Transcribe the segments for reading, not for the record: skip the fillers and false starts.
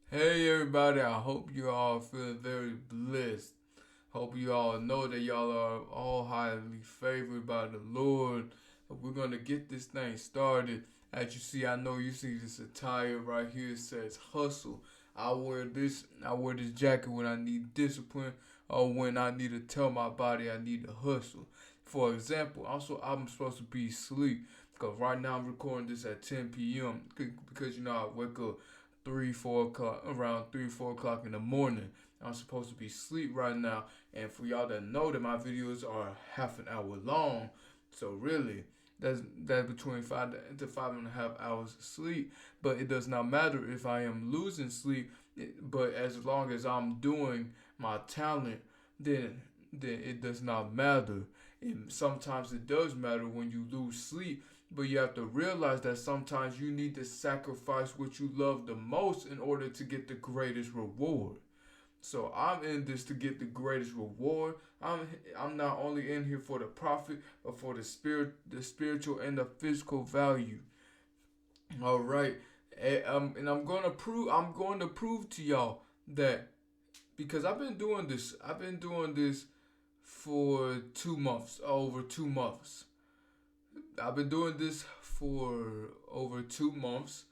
Hey everybody, I hope you all feel very blessed. Hope you all know that y'all are all highly favored by the Lord. We're gonna get this thing started. As you see, I know you see this attire right here. It says hustle. I wear this jacket when I need discipline or when I need to tell my body I need to hustle. For example, also I'm supposed to be asleep because right now I'm recording this at 10 p.m. because I wake up 3, 4 o'clock, around 3, 4 o'clock in the morning. I'm supposed to be asleep right now. And for y'all that know that my videos are half an hour long, so really that's between 5 to 5.5 hours of sleep. But it does not matter if I am losing sleep. But as long as I'm doing my talent, then then it does not matter. Sometimes it does matter when you lose sleep, but you have to realize that sometimes you need to sacrifice what you love the most in order to get the greatest reward. So I'm in this to get the greatest reward. I'm not only in here for the profit, but for the spiritual and the physical value. All right, and I'm going to prove to y'all that because I've been doing this for 2 months, over 2 months. I've been doing this for over 2 months,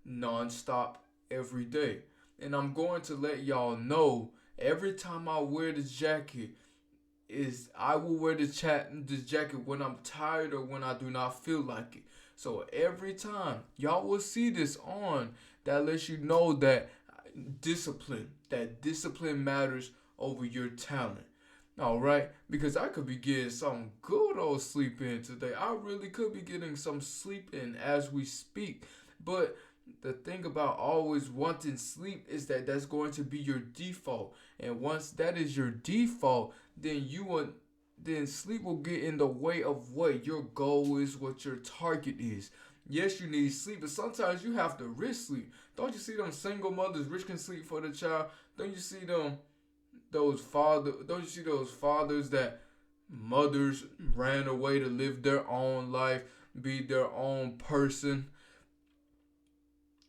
nonstop, every day. And I'm going to let y'all know every time I wear this jacket is I will wear this jacket when I'm tired or when I do not feel like it. So every time y'all will see this on, that lets you know that discipline matters over your talent. All right, because I could be getting some good old sleep in today. I really could be getting some sleep in as we speak. But the thing about always wanting sleep is that that's going to be your default. And once that is your default, then sleep will get in the way of what your goal is, what your target is. Yes, you need sleep, but sometimes you have to risk sleep. Don't you see them single mothers risking sleep for the child? Don't you see don't you see those fathers that mothers ran away to live their own life, be their own person,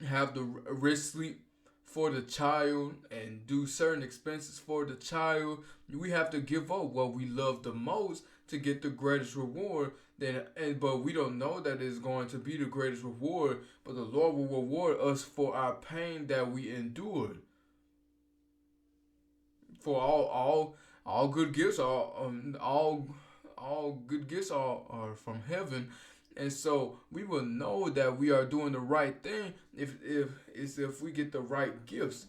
have the risk sleep for the child and do certain expenses for the child. We have to give up what we love the most to get the greatest reward. But we don't know that it's going to be the greatest reward. But the Lord will reward us for our pain that we endured. For all good gifts are all good gifts are from heaven, and so we will know that we are doing the right thing if we get the right gifts.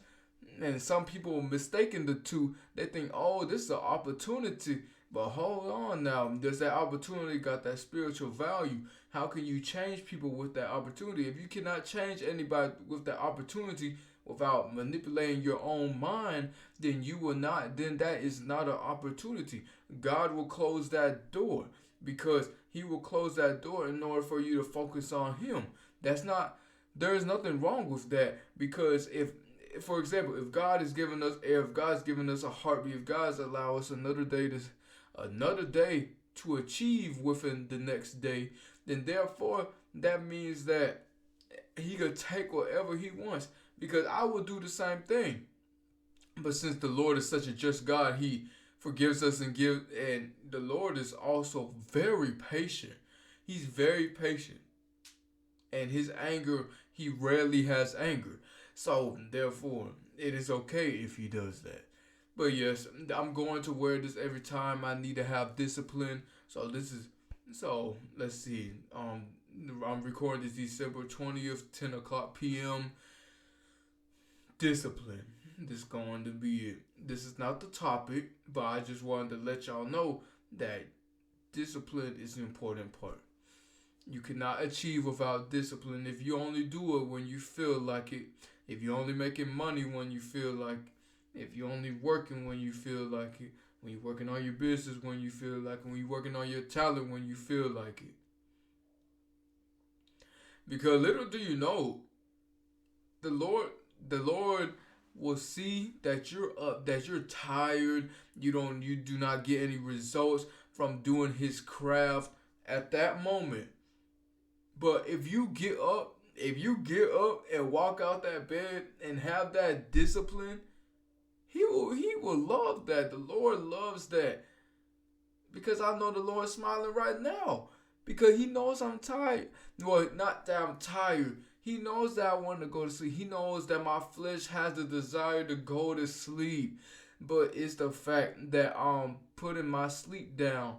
And some people mistaken the two. They think, oh, this is an opportunity. But hold on now. Does that opportunity got that spiritual value? How can you change people with that opportunity? If you cannot change anybody with that opportunity without manipulating your own mind, then you will not, then that is not an opportunity. God will close that door because he will close that door in order for you to focus on him. That's not, there is nothing wrong with that because for example, if God's given us a heartbeat, if God's allow us another day to achieve within the next day, then therefore that means that he could take whatever he wants because I will do the same thing. But since the Lord is such a just God, he forgives us and the Lord is also very patient. He's very patient. And his anger, he rarely has anger. So therefore, it is okay if he does that. But yes, I'm going to wear this every time I need to have discipline. So let's see. I'm recording this December 20th, 10 o'clock p.m. Discipline. This is going to be it. This is not the topic, but I just wanted to let y'all know that discipline is an important part. You cannot achieve without discipline if you only do it when you feel like it. If you're only making money when you feel like, if you're only working when you feel like it, when you're working on your business when you feel like it, when you're working on your talent when you feel like it. Because little do you know, the Lord, the Lord will see that you're up, that you're tired, you do not get any results from doing his craft at that moment. But if you get up if you get up and walk out that bed and have that discipline, he will love that. The Lord loves that. Because I know the Lord's smiling right now. Because he knows I'm tired. Well, not that I'm tired. He knows that I want to go to sleep. He knows that my flesh has the desire to go to sleep. But it's the fact that I'm putting my sleep down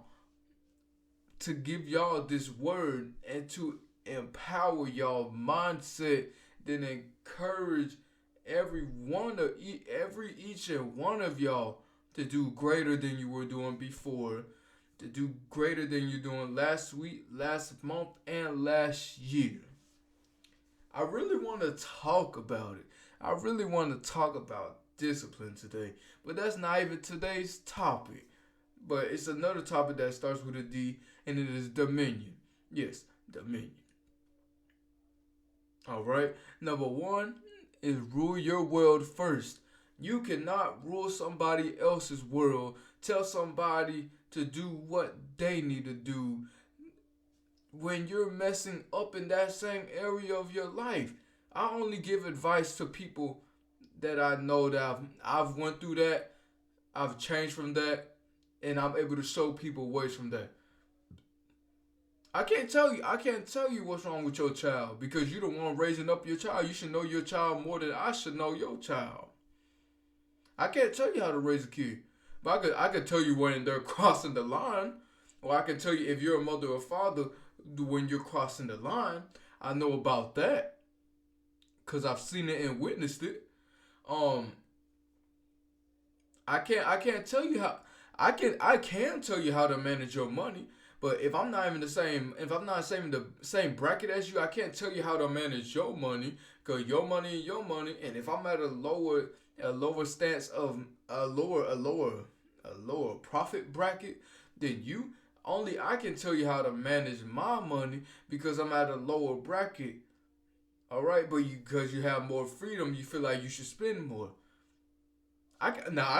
to give y'all this word and to empower y'all mindset, then encourage each and one of y'all to do greater than you were doing before, to do greater than you're doing last week, last month, and last year. I really want to talk about it. I really want to talk about discipline today, but that's not even today's topic. But it's another topic that starts with a D, and it is dominion. Yes, dominion. All right. Number one is rule your world first. You cannot rule somebody else's world, tell somebody to do what they need to do when you're messing up in that same area of your life. I only give advice to people that I know that I've went through that, I've changed from that, and I'm able to show people ways from that. I can't tell you what's wrong with your child because you're the one raising up your child. You should know your child more than I should know your child. I can't tell you how to raise a kid, but I could tell you when they're crossing the line, or I can tell you if you're a mother or father when you're crossing the line. I know about that because I've seen it and witnessed it. I can't tell you how. I can tell you how to manage your money, but if I'm not even the same bracket as you, I can't tell you how to manage your money because your money is your money. And if I'm at a lower stance of a lower profit bracket than you, only I can tell you how to manage my money because I'm at a lower bracket. All right, but because you have more freedom, you feel like you should spend more. I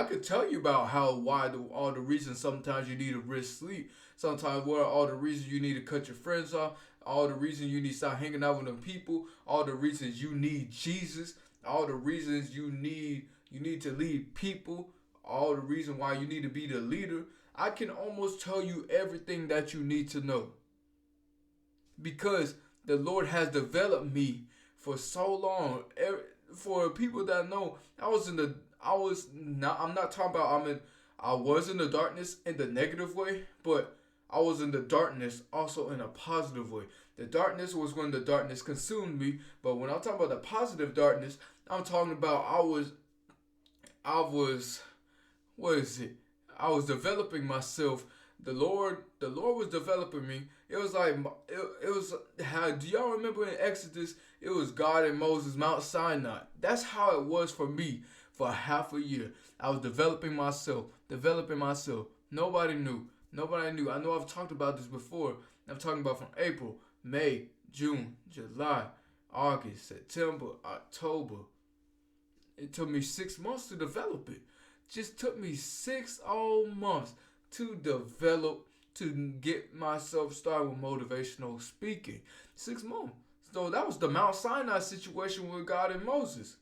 could tell you about all the reasons sometimes you need to risk sleep. Sometimes what are all the reasons you need to cut your friends off. All the reasons you need to stop hanging out with them people. All the reasons you need Jesus. All the reasons you need to lead people. All the reason why you need to be the leader. I can almost tell you everything that you need to know. Because the Lord has developed me for so long. For people that know, I'm not talking about I was in the darkness in the negative way, but I was in the darkness also in a positive way. The darkness was when the darkness consumed me, but when I'm talking about the positive darkness, I'm talking about I was what is it? I was developing myself. The Lord was developing me. It was like it was how do y'all remember in Exodus? It was God and Moses, Mount Sinai. That's how it was for me for half a year. I was developing myself. Nobody knew. I know I've talked about this before. I'm talking about from April, May, June, July, August, September, October. It took me 6 months to develop it. Just took me 6 whole months to develop, to get myself started with motivational speaking. 6 months. So that was the Mount Sinai situation with God and Moses.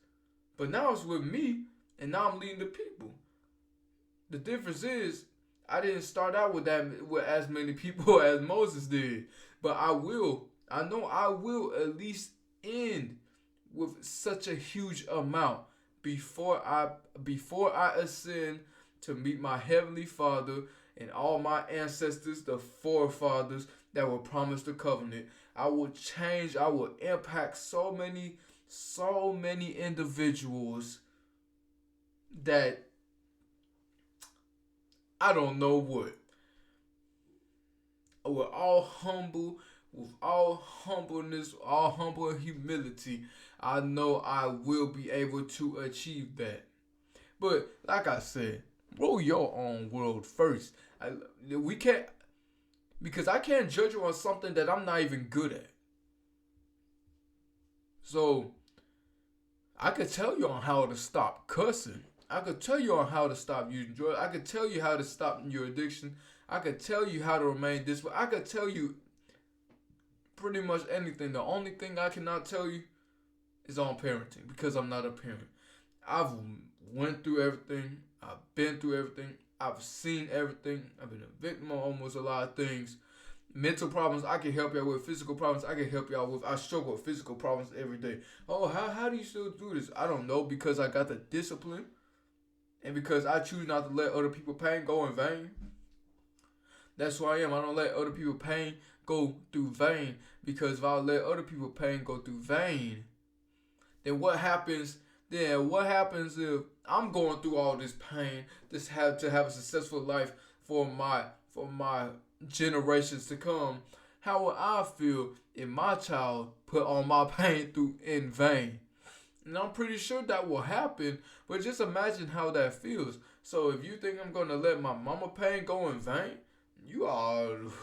But now it's with me, and now I'm leading the people. The difference is, I didn't start out with as many people as Moses did. But I know I will at least end with such a huge amount before I ascend to meet my Heavenly Father and all my ancestors, the forefathers that were promised the covenant. I will impact so many individuals that I don't know what. With all humbleness, all humble humility, I know I will be able to achieve that. But like I said, rule your own world first. We can't, because I can't judge you on something that I'm not even good at. So I could tell you on how to stop cussing. I could tell you on how to stop using drugs. I could tell you how to stop your addiction. I could tell you how to remain this way. I could tell you pretty much anything. The only thing I cannot tell you is on parenting because I'm not a parent. I've went through everything. I've been through everything. I've seen everything. I've been a victim of almost a lot of things. Mental problems I can help y'all with. Physical problems I can help y'all with. I struggle with physical problems every day. Oh, how do you still do this? I don't know, because I got the discipline and because I choose not to let other people's pain go in vain. That's who I am. I don't let other people's pain go through vain, because if I let other people's pain go through vain, then what happens? Then what happens if I'm going through all this pain, to have a successful life for my generations to come? How would I feel if my child put all my pain through in vain? And I'm pretty sure that will happen, but just imagine how that feels. So if you think I'm gonna let my mama pain go in vain, you ought to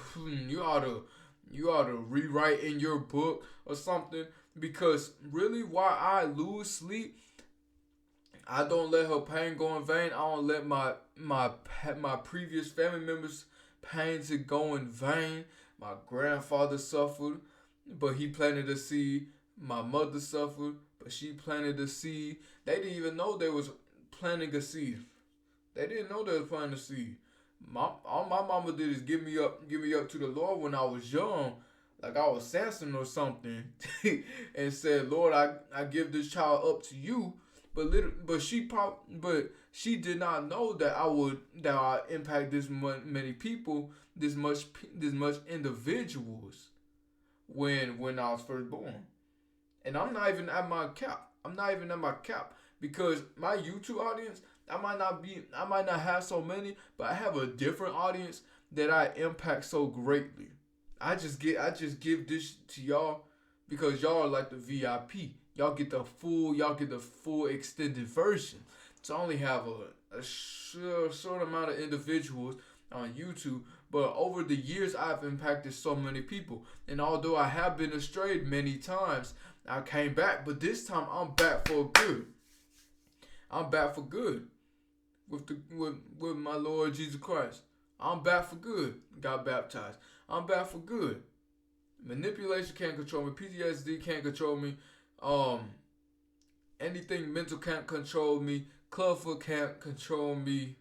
rewrite in your book or something. Because really, why I lose sleep, I don't let her pain go in vain. I don't let my previous family members' pain to go in vain. My grandfather suffered, but he planted a seed. My mother suffered, but she planted a seed. They didn't even know they was planting a seed. They didn't know they was planting a seed. All my mama did is give me up to the Lord when I was young, like I was Samson or something, and said, "Lord, I give this child up to you." But she did not know that I impact this many people, this much individuals when I was first born. And I'm not even at my cap. Because my YouTube audience, I might not have so many, but I have a different audience that I impact so greatly. I just give this to y'all because y'all are like the VIP. Y'all get the full extended version. So I only have a short amount of individuals on YouTube, but over the years I've impacted so many people. And although I have been astray many times, I came back, but this time I'm back for good. I'm back for good with my Lord Jesus Christ. I'm back for good. Got baptized. I'm back for good. Manipulation can't control me. PTSD can't control me. Anything mental can't control me. Clubfoot can't control me.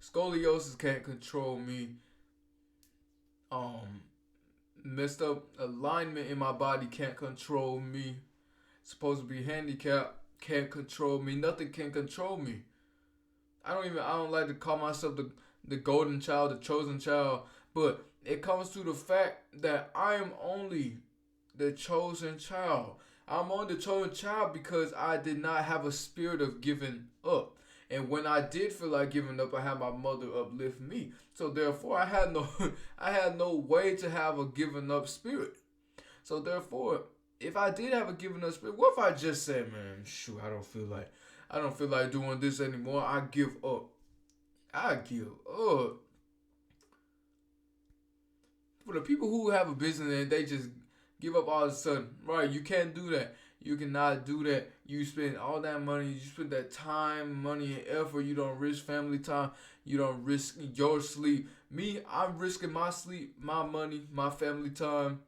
Scoliosis can't control me. Messed up alignment in my body can't control me. Supposed to be handicapped can't control me. Nothing can control me. I don't like to call myself the golden child, the chosen child, but it comes to the fact that I am only the chosen child. I'm only the chosen child because I did not have a spirit of giving up. And when I did feel like giving up, I had my mother uplift me. So therefore, I had no way to have a giving up spirit. So therefore, if I did have a giving up spirit, what if I just said, "Man, shoot, I don't feel like doing this anymore. I give up." I give up. For the people who have a business and they just give up all of a sudden, right? You can't do that. You cannot do that. You spend all that money. You spend that time, money, and effort. You don't risk family time. You don't risk your sleep. Me, I'm risking my sleep, my money, my family time,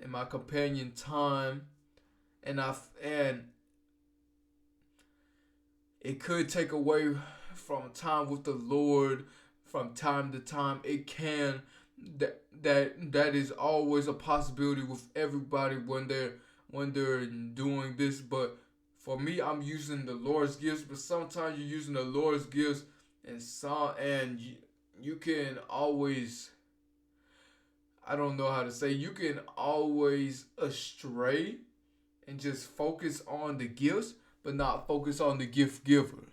and my companion time. And it could take away from time with the Lord from time to time. It can. That is always a possibility with everybody when they're doing this. But for me, I'm using the Lord's gifts. But sometimes you're using the Lord's gifts, and you can always, I don't know how to say, you can always astray and just focus on the gifts, but not focus on the gift giver.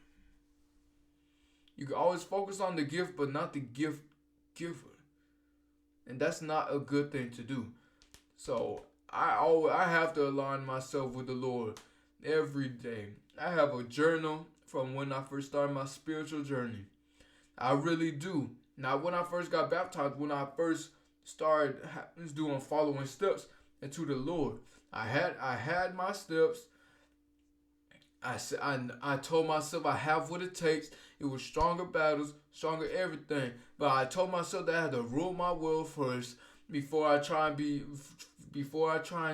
You can always focus on the gift, but not the gift giver. And that's not a good thing to do. So I have to align myself with the Lord every day. I have a journal from when I first started my spiritual journey. I really do. Not when I first got baptized, when I first started doing following steps into the Lord. I had my steps. I told myself I have what it takes. It was stronger battles, stronger everything. But I told myself that I had to rule my world first before I try and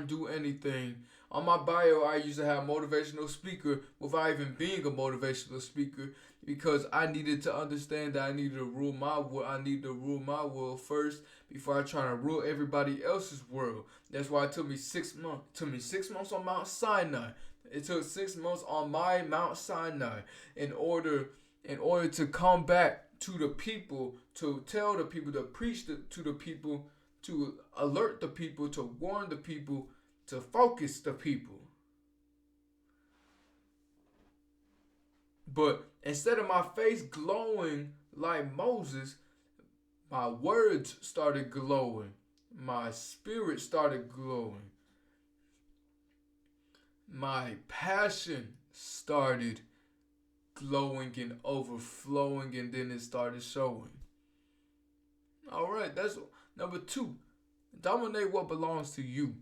do anything. On my bio, I used to have motivational speaker without even being a motivational speaker because I needed to understand that I needed to rule my world. I needed to rule my world first before I try to rule everybody else's world. That's why it took me 6 months. It took me 6 months on Mount Sinai. It took 6 months on my Mount Sinai in order to come back to the people, to tell the people, to preach to the people, to alert the people, to warn the people, to focus the people. But instead of my face glowing like Moses, my words started glowing. My spirit started glowing. My passion started glowing and overflowing, and then it started showing. Alright, that's number 2. Dominate what belongs to you.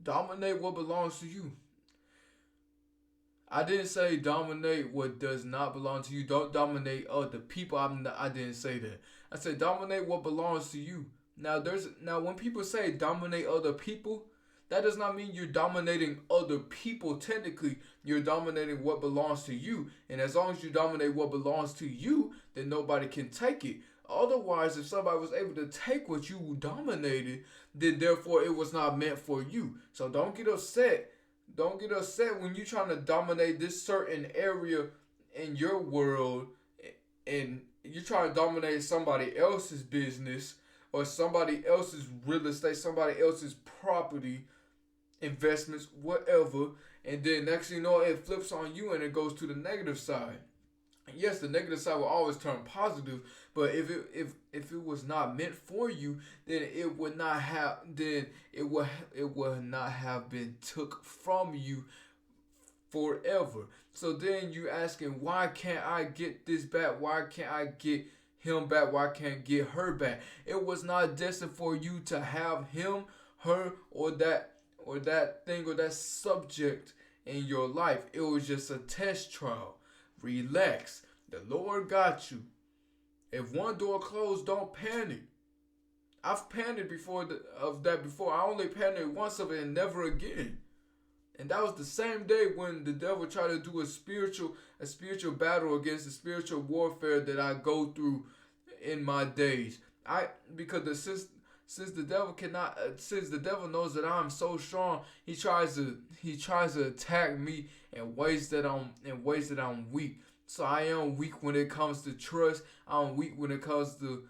Dominate what belongs to you. I didn't say dominate what does not belong to you. Don't dominate other people. I didn't say that. I said dominate what belongs to you. Now when people say dominate other people, that does not mean you're dominating other people. Technically, you're dominating what belongs to you. And as long as you dominate what belongs to you, then nobody can take it. Otherwise, if somebody was able to take what you dominated, then therefore it was not meant for you. So don't get upset. Don't get upset when you're trying to dominate this certain area in your world and you're trying to dominate somebody else's business or somebody else's real estate, somebody else's property, investments, whatever. And then next thing you know, it flips on you and it goes to the negative side. Yes, the negative side will always turn positive, but if it was not meant for you, then it would not have been took from you forever. So then you asking, why can't I get this back? Why can't I get him back? Why can't I get her back? It was not destined for you to have him, her, or that thing or that subject in your life. It was just a test trial. Relax. The Lord got you. If one door closed, don't panic. I've panicked before. I only panicked once of it and never again. And that was the same day when the devil tried to do a spiritual battle against the spiritual warfare that I go through in my days. Since the devil knows that I'm so strong, he tries to attack me in ways that I'm weak. So I am weak when it comes to trust. I'm weak when it comes to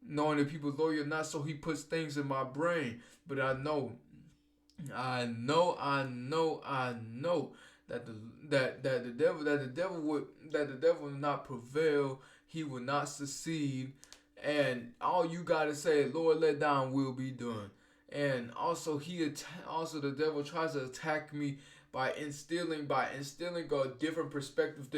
knowing that people loyal or not. So he puts things in my brain. But I know that the devil will not prevail. He will not succeed. And all you gotta say, Lord, let thine will be done. And also the devil tries to attack me by instilling a different perspective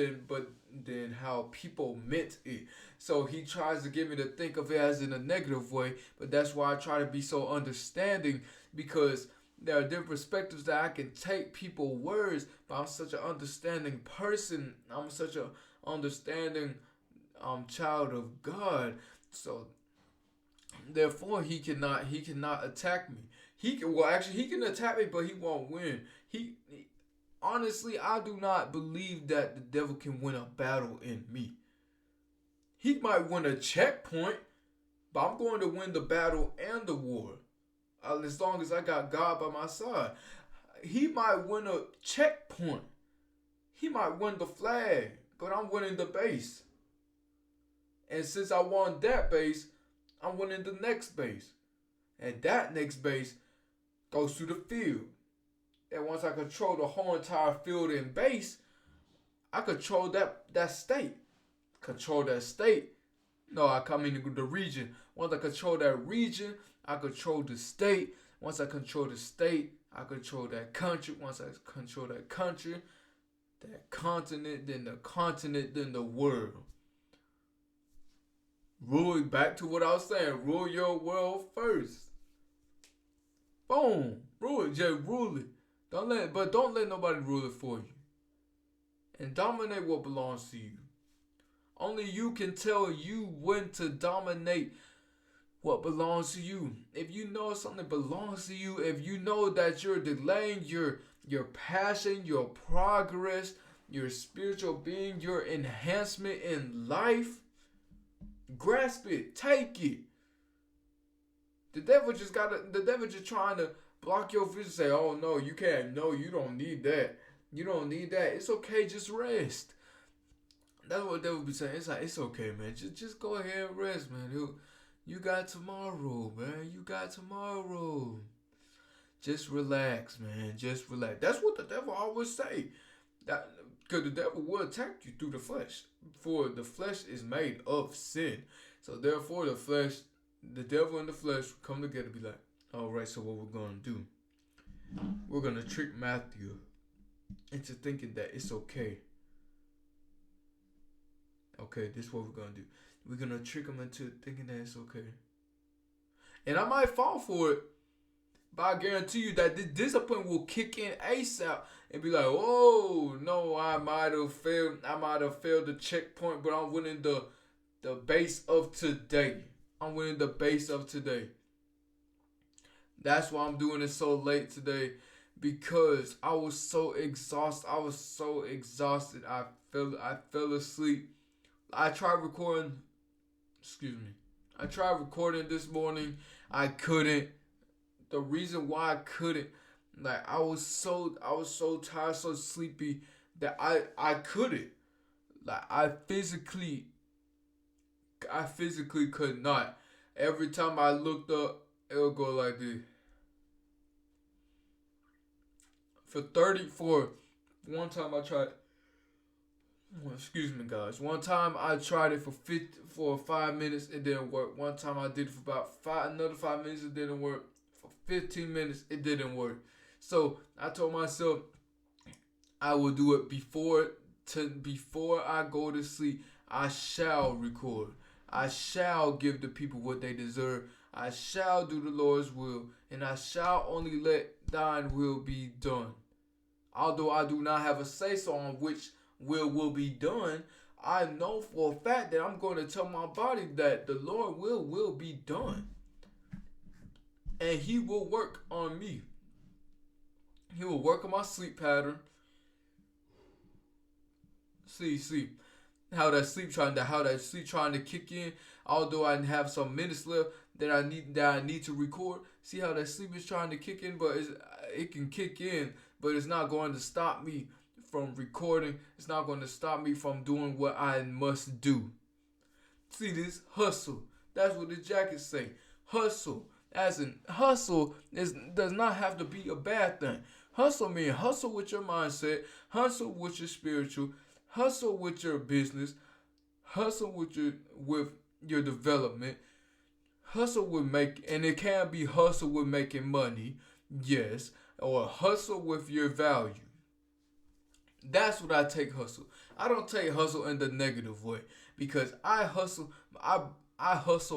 than how people meant it. So he tries to get me to think of it as in a negative way, but that's why I try to be so understanding, because there are different perspectives that I can take people's words, but I'm such an understanding person. I'm such an understanding child of God. So therefore he cannot attack me. He can attack me, but he won't win. Honestly, I do not believe that the devil can win a battle in me. He might win a checkpoint, but I'm going to win the battle and the war. As long as I got God by my side. He might win a checkpoint. He might win the flag, but I'm winning the base. And since I won that base, I'm winning the next base. And that next base goes to the field. And once I control the whole entire field and base, I control that state. Control that state. No, I mean the region. Once I control that region, I control the state. Once I control the state, I control that country. Once I control that country, that continent, then the continent, then the world. Back to what I was saying. Rule your world first. Boom. Rule it. Just rule it. Don't let nobody rule it for you. And dominate what belongs to you. Only you can tell you when to dominate what belongs to you. If you know something belongs to you, if you know that you're delaying your passion, your progress, your spiritual being, your enhancement in life, grasp it, take it. The devil just trying to block your vision, say, oh no, you can't, no, you don't need that. You don't need that. It's okay, just rest. That's what the devil be saying. It's like, it's okay, man. Just go ahead and rest, man. You got tomorrow, man. You got tomorrow. Just relax, man. Just relax. That's what the devil always say. That because the devil will attack you through the flesh. For the flesh is made of sin. So therefore the devil and the flesh come together and be like, all right, so what we're going to do, we're going to trick Matthew into thinking that it's okay. Okay, this is what we're going to do. We're going to trick him into thinking that it's okay. And I might fall for it, but I guarantee you that the discipline will kick in ASAP and be like, oh, no, I might have failed the checkpoint, but I'm winning the base of today. I'm winning the base of today. That's why I'm doing it so late today, because I was so exhausted. I fell asleep. I tried recording this morning. I couldn't. The reason why I couldn't, like I was so tired, so sleepy that I couldn't. Like I physically could not. Every time I looked up, it would go like this. One time I tried. Excuse me, guys. One time I tried it for 5 minutes. It didn't work. One time I did it for about another 5 minutes. It didn't work. For 15 minutes, it didn't work. So I told myself I will do it before I go to sleep. I shall record. I shall give the people what they deserve. I shall do the Lord's will, and I shall only let thine will be done. Although I do not have a say-so on which will be done, I know for a fact that I'm going to tell my body that the Lord will be done. And he will work on me. He will work on my sleep pattern. See how that sleep trying to kick in. Although I have some minutes left that I need to record. See how that sleep is trying to kick in, but it can kick in, but it's not going to stop me from recording. It's not going to stop me from doing what I must do. See this? Hustle. That's what the jacket say. Hustle. As in, hustle does not have to be a bad thing. Hustle means hustle with your mindset, hustle with your spiritual, hustle with your business, hustle with your development, hustle with and it can be hustle with making money, yes, or hustle with your value. That's what I take hustle. I don't take hustle in the negative way, because I hustle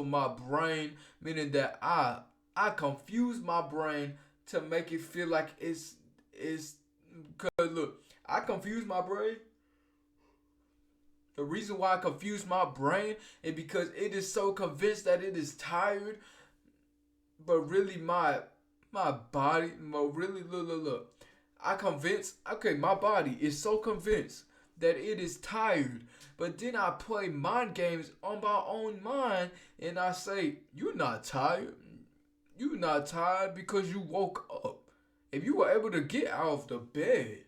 my brain, meaning that I confuse my brain to make it feel like it's cause look, I confuse my brain. The reason why I confuse my brain is because it is so convinced that it is tired, but really my body, look. My body is so convinced that it is tired, but then I play mind games on my own mind, and I say, you're not tired. You're not tired because you woke up. If you were able to get out of the bed,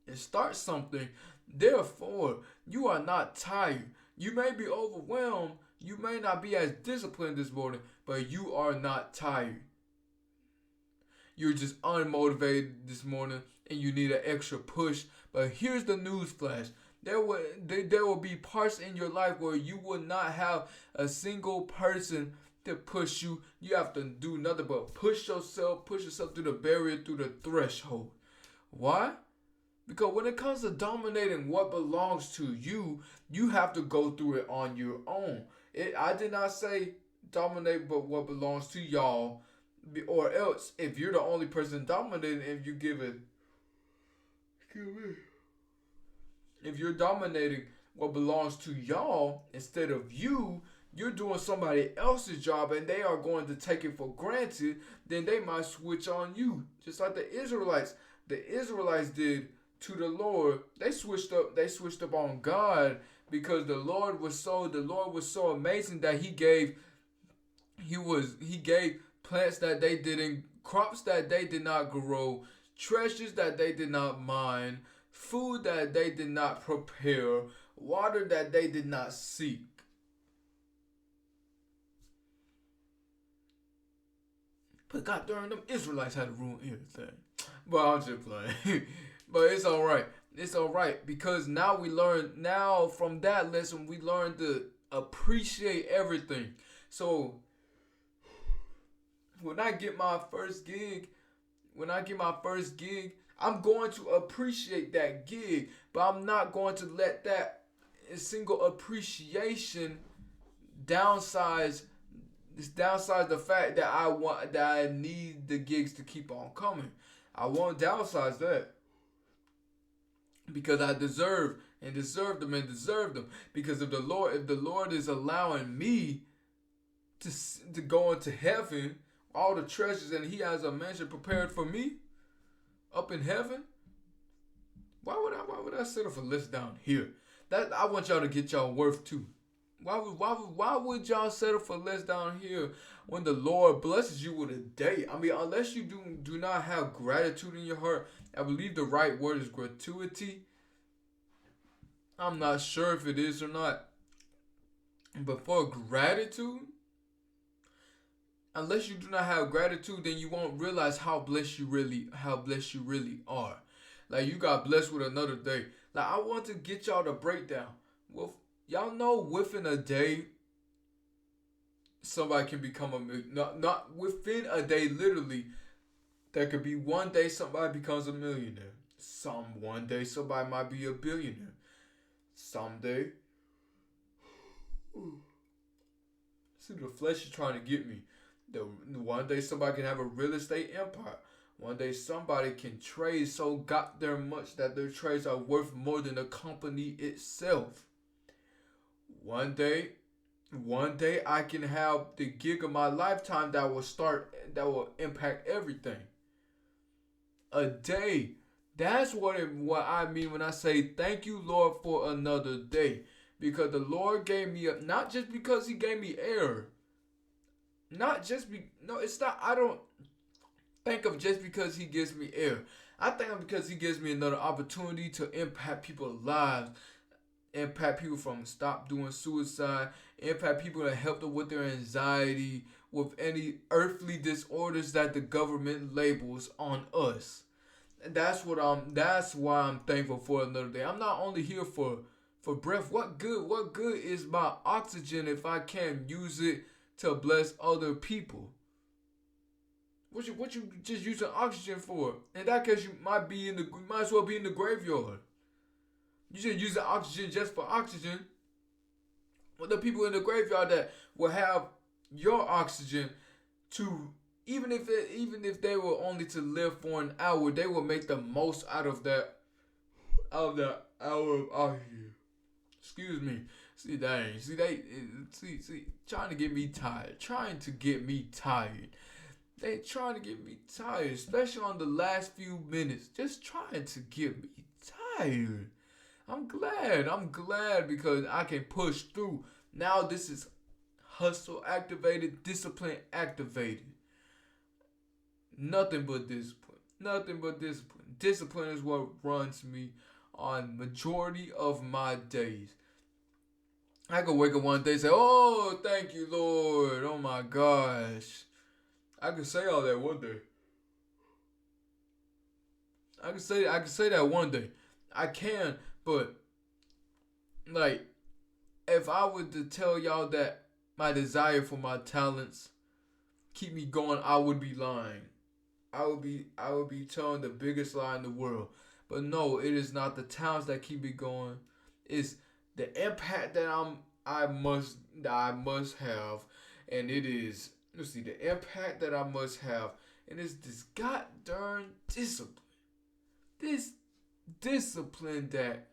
and start something, therefore, you are not tired. You may be overwhelmed. You may not be as disciplined this morning, but you are not tired. You're just unmotivated this morning and you need an extra push. But here's the news flash. There will be parts in your life where you will not have a single person to push you. You have to do nothing but push yourself through the barrier, through the threshold. Why? Because when it comes to dominating what belongs to you, you have to go through it on your own. I did not say dominate but what belongs to y'all, or else if you're the only person dominating, if you give it If you're dominating what belongs to y'all instead of you, you're doing somebody else's job and they are going to take it for granted, then they might switch on you. Just like the Israelites. The Israelites did to the Lord. They switched up on God because the Lord was so amazing that he gave plants that they didn't, crops that they did not grow, treasures that they did not mine, food that they did not prepare, water that they did not seek. But God darn, them Israelites had to ruin everything. But I'm just playing. But it's alright. It's alright because now from that lesson, we learn to appreciate everything. So when I get my first gig, I'm going to appreciate that gig, but I'm not going to let that single appreciation downsize the fact that I need the gigs to keep on coming. I won't downsize that because I deserve them. Because if the Lord is allowing me to go into heaven, all the treasures, and He has a mansion prepared for me up in heaven, why would I settle for less down here? That I want y'all to get y'all worth too. Why would y'all settle for less down here when the Lord blesses you with a day? I mean, unless you do not have gratitude in your heart. I believe the right word is gratuity. I'm not sure if it is or not. But for gratitude, unless you do not have gratitude, then you won't realize how blessed you really are. Like, you got blessed with another day. Like, I want to get y'all the breakdown. Well, y'all know within a day, somebody can become a millionaire. Not within a day, literally. There could be one day somebody becomes a millionaire. One day somebody might be a billionaire. Someday. See, the flesh is trying to get me. One day somebody can have a real estate empire. One day somebody can trade so goddamn much that their trades are worth more than the company itself. One day I can have the gig of my lifetime that will impact everything. A day. That's what I mean when I say thank you, Lord, for another day. Because the Lord gave me not just because He gave me air. It's not. I don't think of just because He gives me air. I think of because He gives me another opportunity to impact people's lives. Impact people from stop doing suicide. Impact people to help them with their anxiety, with any earthly disorders that the government labels on us. And that's why I'm thankful for another day. I'm not only here for breath. What good is my oxygen if I can't use it to bless other people? What you just using oxygen for? In that case, you might as well be in the graveyard. You should use the oxygen just for oxygen. Well, the people in the graveyard that will have your oxygen to, even if they were only to live for an hour, they will make the most out of that hour of oxygen. Excuse me. See, trying to get me tired. They trying to get me tired, especially on the last few minutes. Just trying to get me tired. I'm glad because I can push through. Now this is hustle activated, discipline activated. Nothing but discipline. Discipline is what runs me on majority of my days. I could wake up one day and say, "Oh, thank you, Lord. Oh my gosh." I could say all that one day. I can say that one day. I can, but like, if I were to tell y'all that my desire for my talents keep me going, I would be lying. I would be telling the biggest lie in the world. But no, it is not the talents that keep me going. It's the impact that I must have, and it is the impact that I must have, and it's this goddamn discipline. This discipline that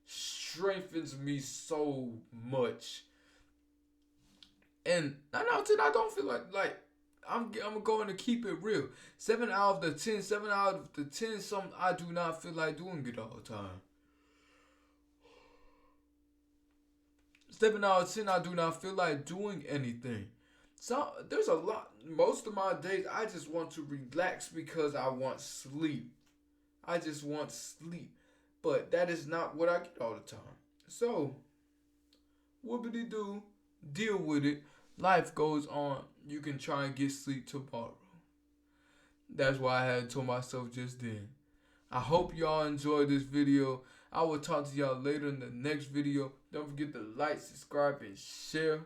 strengthens me so much. And 9 out of 10, I don't feel like I'm going to keep it real. 7 out of 10, 7 out of 10, something I do not feel like doing it all the time. 7 out of 10, I do not feel like doing anything. So there's a lot. Most of my days, I just want to relax because I want sleep. I just want sleep, but that is not what I get all the time. So, whoopity doo, deal with it. Life goes on. You can try and get sleep tomorrow. That's why I had told myself just then. I hope y'all enjoyed this video. I will talk to y'all later in the next video. Don't forget to like, subscribe, and share.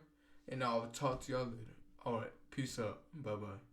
And I will talk to y'all later. Alright, peace out. Bye bye.